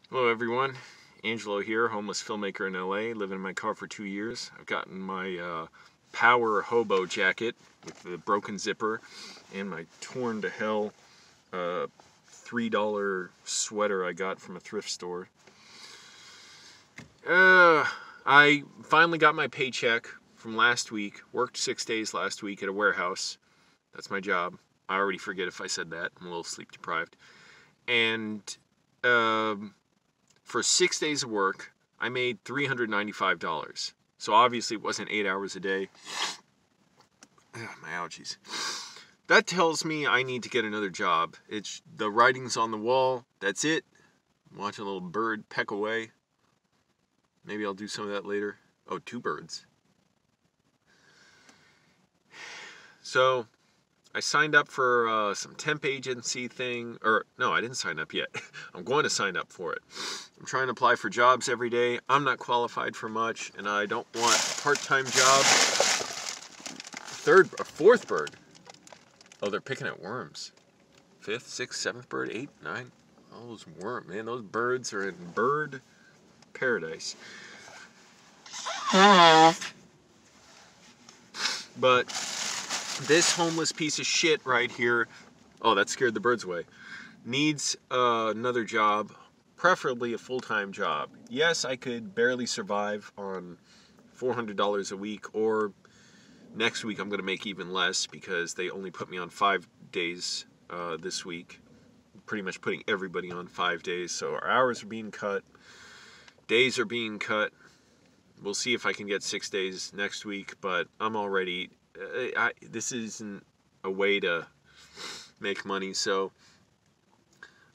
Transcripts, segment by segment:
Hello everyone, Angelo here, homeless filmmaker in LA, living in my car for 2 years. I've gotten my power hobo jacket with the broken zipper and my torn to hell $3 sweater I got from a thrift store. I finally got my paycheck from last week, worked 6 days last week at a warehouse. That's my job. I already forget if I said that, I'm a little sleep deprived. And for 6 days of work, I made $395. So obviously it wasn't 8 hours a day. My allergies. That tells me I need to get another job. It's the writing's on the wall. That's it. I'm watching a little bird peck away. Maybe I'll do some of that later. Oh, 2 birds. So I signed up for some temp agency thing, or no, I didn't sign up yet. I'm going to sign up for it. I'm trying to apply for jobs every day. I'm not qualified for much, and I don't want a part-time job. Fourth bird. Oh, they're picking at worms. 5th, 6th, 7th bird, 8, 9. Oh, those worms, man, those birds are in bird paradise. But this homeless piece of shit right here, oh, that scared the birds away, needs another job, preferably a full-time job. Yes, I could barely survive on $400 a week, or next week I'm going to make even less because they only put me on 5 days this week. Pretty much putting everybody on 5 days, so our hours are being cut, days are being cut. We'll see if I can get 6 days next week, but I'm already... this isn't a way to make money, so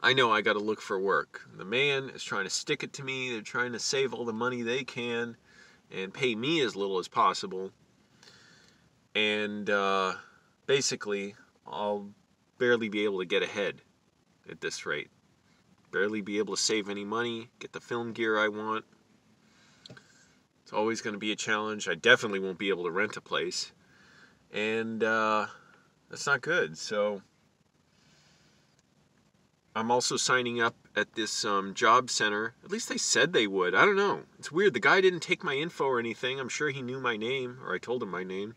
I know I got to look for work. The man is trying to stick it to me. They're trying to save all the money they can and pay me as little as possible. And basically, I'll barely be able to get ahead at this rate. Barely be able to save any money, get the film gear I want. It's always going to be a challenge. I definitely won't be able to rent a place. And that's not good. So I'm also signing up at this job center. At least they said they would. I don't know. It's weird. The guy didn't take my info or anything. I'm sure he knew my name, or I told him my name.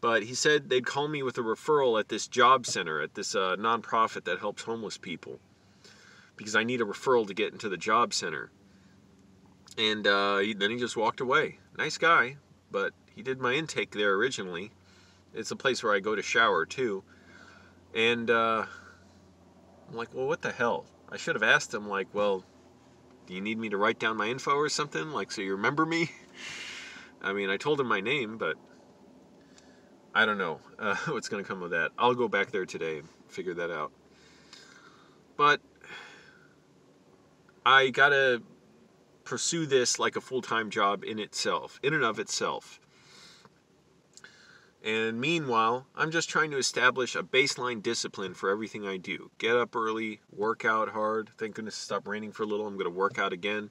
But he said they'd call me with a referral at this job center, at this nonprofit that helps homeless people, because I need a referral to get into the job center. And then he just walked away. Nice guy, but he did my intake there originally. It's a place where I go to shower too. And I'm like, well, what the hell? I should have asked him, like, well, do you need me to write down my info or something? Like, so you remember me? I mean, I told him my name, but I don't know what's going to come of that. I'll go back there today and figure that out. But I got to pursue this like a full-time job in and of itself. And meanwhile, I'm just trying to establish a baseline discipline for everything I do. Get up early, work out hard. Thank goodness it stopped raining for a little. I'm going to work out again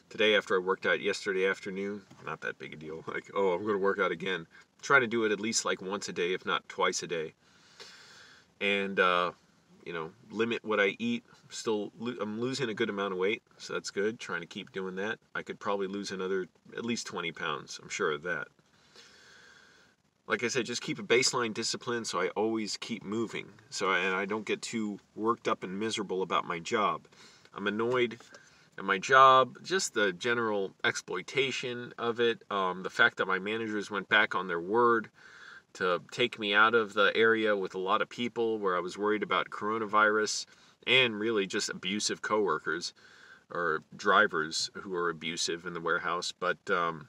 today after I worked out yesterday afternoon. Not that big a deal. Like, oh, I'm going to work out again. Try to do it at least like once a day, if not twice a day. And, limit what I eat. I'm losing a good amount of weight, so that's good. Trying to keep doing that. I could probably lose another at least 20 pounds. I'm sure of that. Like I said, just keep a baseline discipline so I always keep moving. And I don't get too worked up and miserable about my job. I'm annoyed at my job, just the general exploitation of it. The fact that my managers went back on their word to take me out of the area with a lot of people where I was worried about coronavirus, and really just abusive coworkers or drivers who are abusive in the warehouse. But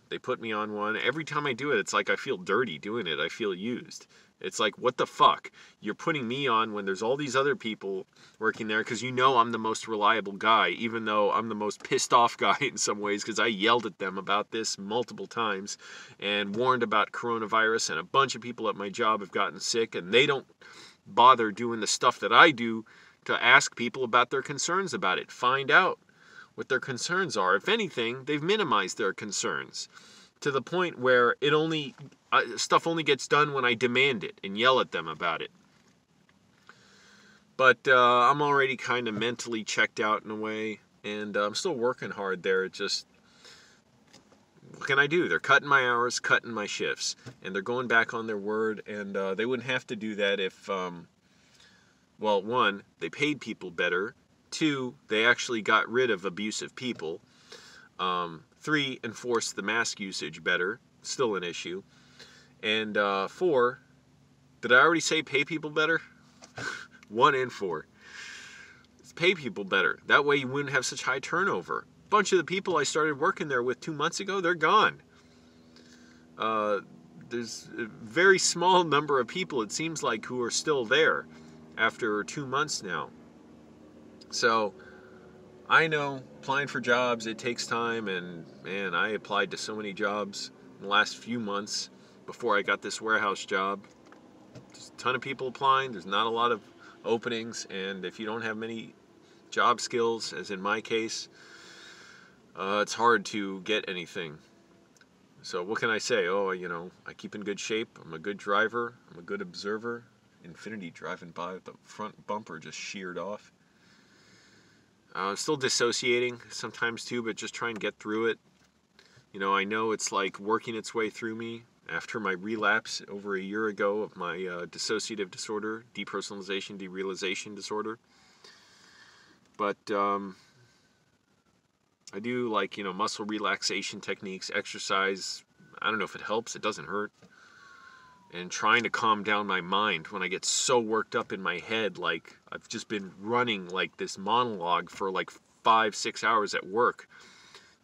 they put me on one. Every time I do it, it's like I feel dirty doing it. I feel used. It's like, what the fuck? You're putting me on when there's all these other people working there, because you know I'm the most reliable guy, even though I'm the most pissed off guy in some ways, because I yelled at them about this multiple times and warned about coronavirus, and a bunch of people at my job have gotten sick, and they don't bother doing the stuff that I do to ask people about their concerns about it. Find out what their concerns are. If anything, they've minimized their concerns to the point where stuff only gets done when I demand it and yell at them about it. But I'm already kind of mentally checked out in a way. and I'm still working hard there. It just, what can I do? They're cutting my hours, cutting my shifts, and they're going back on their word, and they wouldn't have to do that if, well, one, they paid people better. Two, they actually got rid of abusive people. Three, enforced the mask usage better. Still an issue. And four, did I already say pay people better? 1 and 4. Pay people better. That way you wouldn't have such high turnover. A bunch of the people I started working there with 2 months ago, they're gone. There's a very small number of people, it seems like, who are still there after 2 months now. So I know applying for jobs, it takes time, and man, I applied to so many jobs in the last few months before I got this warehouse job. There's a ton of people applying. There's not a lot of openings, and if you don't have many job skills, as in my case, it's hard to get anything. So what can I say? Oh, I keep in good shape. I'm a good driver. I'm a good observer. Infinity driving by with the front bumper just sheared off. I'm still dissociating sometimes too, but just try and get through it. I know it's like working its way through me after my relapse over a year ago of my dissociative disorder, depersonalization, derealization disorder. But I do like, muscle relaxation techniques, exercise. I don't know if it helps. It doesn't hurt. And trying to calm down my mind when I get so worked up in my head, like I've just been running like this monologue for like 5-6 hours at work,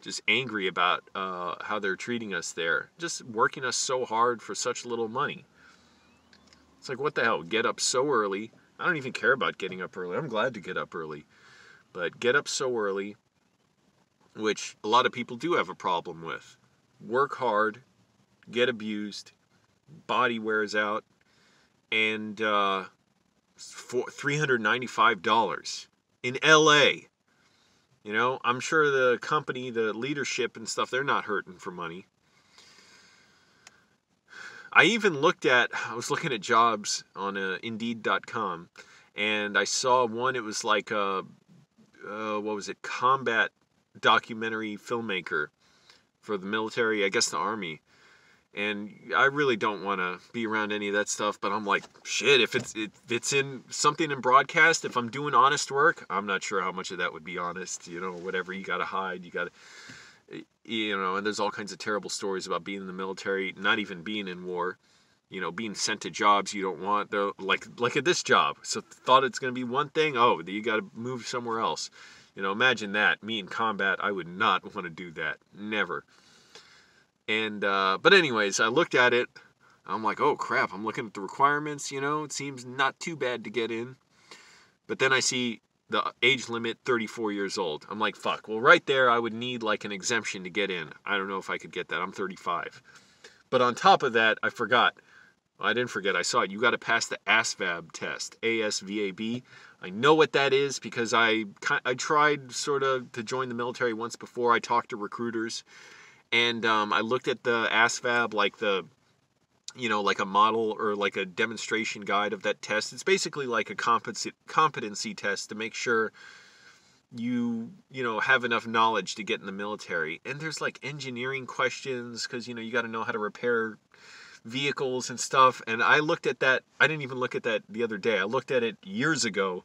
just angry about how they're treating us there, just working us so hard for such little money. It's like, what the hell? Get up so early. I don't even care about getting up early. I'm glad to get up early. But get up so early, which a lot of people do have a problem with. Work hard, get abused, body wears out, and for $395 in LA. I'm sure the company, the leadership and stuff, they're not hurting for money. I was looking at jobs on Indeed.com, and I saw one, it was like combat documentary filmmaker for the military, I guess the Army. And I really don't want to be around any of that stuff, but I'm like, shit, if it's in something in broadcast, if I'm doing honest work, I'm not sure how much of that would be honest, whatever you got to hide, and there's all kinds of terrible stories about being in the military, not even being in war, being sent to jobs you don't want. They're like at this job. So thought it's going to be one thing, you got to move somewhere else. Imagine that, me in combat, I would not want to do that, never. And, but anyways, I looked at it, I'm like, oh crap, I'm looking at the requirements, it seems not too bad to get in. But then I see the age limit, 34 years old. I'm like, fuck, well right there I would need like an exemption to get in. I don't know if I could get that, I'm 35. But on top of that, I didn't forget, I saw it, you got to pass the ASVAB test, ASVAB. I know what that is because I tried sort of to join the military once before. I talked to recruiters. And I looked at the ASVAB, like like a model or like a demonstration guide of that test. It's basically like a competency test to make sure you have enough knowledge to get in the military. And there's like engineering questions because, you got to know how to repair vehicles and stuff. And I looked at that. I didn't even look at that the other day. I looked at it years ago.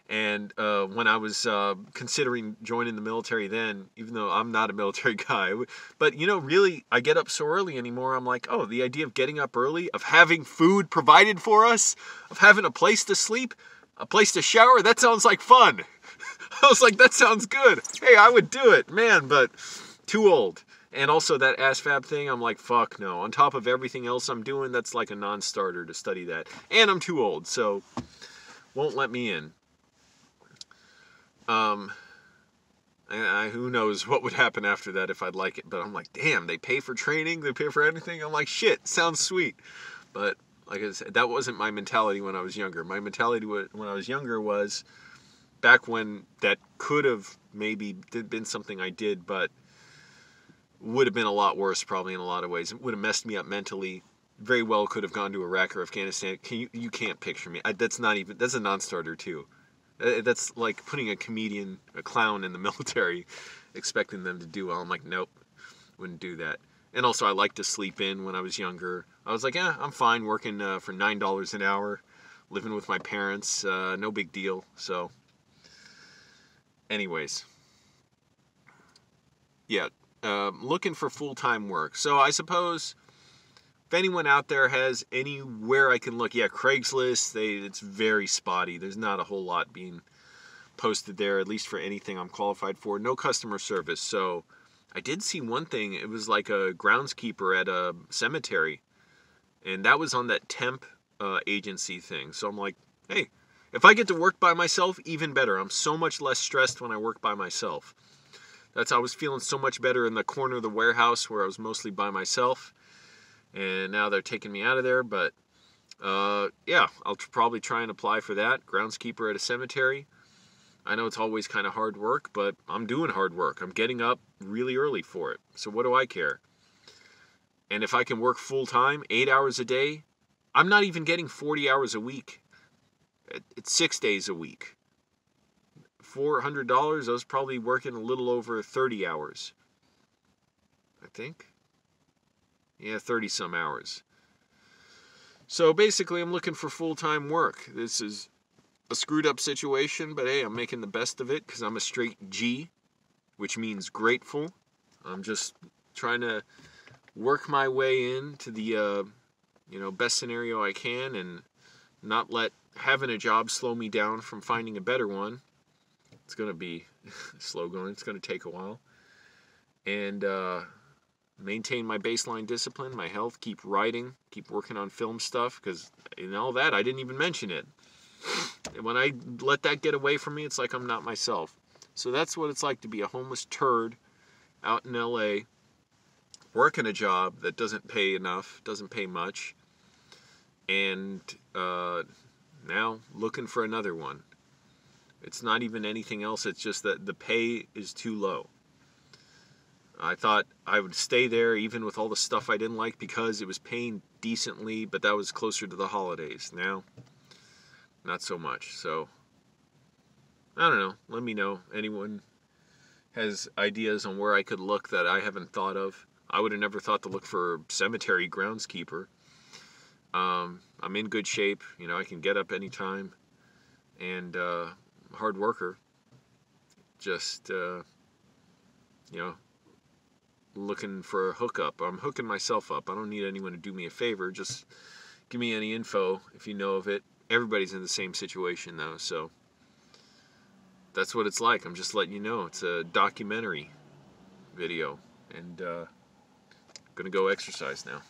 And when I was considering joining the military then, even though I'm not a military guy, but really, I get up so early anymore. I'm like, oh, the idea of getting up early, of having food provided for us, of having a place to sleep, a place to shower, that sounds like fun. I was like, that sounds good. Hey, I would do it, man, but too old. And also that ASVAB thing, I'm like, fuck no. On top of everything else I'm doing, that's like a non-starter to study that. And I'm too old, so won't let me in. Who knows what would happen after that if I'd like it, but I'm like, damn, they pay for training, they pay for anything. I'm like, shit, sounds sweet. But like I said, that wasn't my mentality when I was younger. My mentality when I was younger was back when that could have maybe been something I did, but would have been a lot worse probably in a lot of ways. It would have messed me up mentally. Very well could have gone to Iraq or Afghanistan. You can't picture me. That's a non-starter too. That's like putting a clown in the military, expecting them to do well. I'm like, nope, wouldn't do that. And also, I liked to sleep in when I was younger. I was like, I'm fine working for $9 an hour, living with my parents, no big deal. So, anyways, yeah, looking for full-time work. So I suppose if anyone out there has anywhere I can look, yeah, Craigslist, it's very spotty. There's not a whole lot being posted there, at least for anything I'm qualified for. No customer service. So I did see one thing. It was like a groundskeeper at a cemetery, and that was on that temp agency thing. So I'm like, hey, if I get to work by myself, even better. I'm so much less stressed when I work by myself. I was feeling so much better in the corner of the warehouse where I was mostly by myself. And now they're taking me out of there. But yeah, I'll probably try and apply for that. Groundskeeper at a cemetery. I know it's always kind of hard work, but I'm doing hard work. I'm getting up really early for it. So what do I care? And if I can work full time, 8 hours a day, I'm not even getting 40 hours a week. It's 6 days a week. $400, I was probably working a little over 30 hours. I think. Yeah, 30 some hours. So basically, I'm looking for full-time work. This is a screwed up situation, but hey, I'm making the best of it because I'm a straight G, which means grateful. I'm just trying to work my way into the best scenario I can and not let having a job slow me down from finding a better one. It's going to be slow going. It's going to take a while. And maintain my baseline discipline, my health, keep writing, keep working on film stuff, because in all that, I didn't even mention it. And when I let that get away from me, it's like I'm not myself. So that's what it's like to be a homeless turd out in LA, working a job that doesn't pay enough, doesn't pay much, and now looking for another one. It's not even anything else, it's just that the pay is too low. I thought I would stay there even with all the stuff I didn't like because it was paying decently, but that was closer to the holidays. Now, not so much. So, I don't know. Let me know. Anyone has ideas on where I could look that I haven't thought of. I would have never thought to look for cemetery groundskeeper. I'm in good shape. I can get up anytime. And hard worker. Just, looking for a hookup. I'm hooking myself up. I don't need anyone to do me a favor. Just give me any info if you know of it. Everybody's in the same situation though, so that's what it's like. I'm just letting you know. It's a documentary video, and gonna go exercise now.